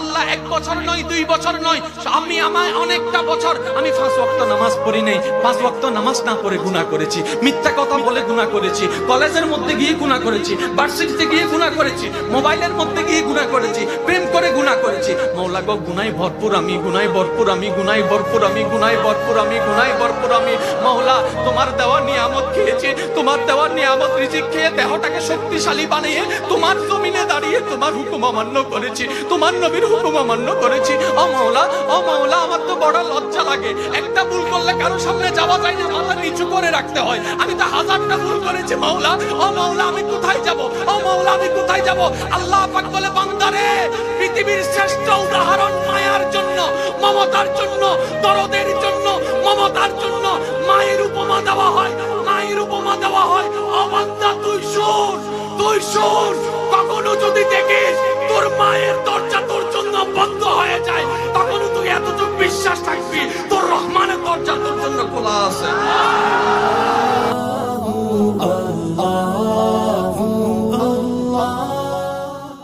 আল্লাহ 1 বছর নয় 2 বছর নয়, আমায় অনেকটা বছর আমি 5 ওয়াক্ত নামাজ পড়ি নাই, 5 ওয়াক্ত নামাজ না পড়ে গুনাহ করেছি, মিথ্যা কথা বলে গুনাহ করেছি, কলেজের মধ্যে গিয়ে গুনাহ করেছি, ভার্সিটিতে গিয়ে গুনাহ করেছি, মোবাইলের মধ্যে গিয়ে গুনাহ করেছি, প্রেম করে গুনাহ করেছি। মওলা গো গুনাহে ভরপুর আমি, গুনাহে ভরপুর আমি, গুনাহে ভরপুর আমি, গুনাহে ভরপুর আমি, গুনাহে ভরপুর আমি। মওলা তোমার দেওয়া নিয়ামত খেয়েছি, তোমার দেওয়া নিয়ামত রিজিক খেয়ে দেহটাকে শক্তিশালী বানিয়ে তোমার জমিনে দাঁড়িয়ে তোমার হুকুম অমান্য করেছি, তোমার নবীর হুকুম অমান্য করেছি। ও মওলা, ও মওলা, আমার তো বড় লজ্জা লাগে। একটা ভুল করলে কারো সামনে যাওয়া যায় না, মাথা নিচু করে রাখতে হয়। আমি তো 1000টা ভুল করেছি মওলা। ও মওলা, আমি কোথায় যাব? ও মওলা, আমি কোথায় যাব? আল্লাহ পাক বলে, বান্দারে, পৃথিবীর শ্রেষ্ঠ উদাহরণ মায়ার জন্য, মমতার জন্য, দরদের জন্য, মমতার জন্য মায়ের উপমা দেওয়া হয়, মায়ের উপমা দেওয়া হয়। ও বান্দা, তুই শোন, তুই শোন, কখনো যদি দেখিস তোর মায়ের দরজা তোর জন্য বন্ধ হয়ে যায়, তখন তুই এতটুকু বিশ্বাস থাকবি তোর রহমানের দরজা তোর জন্য খোলা আছে।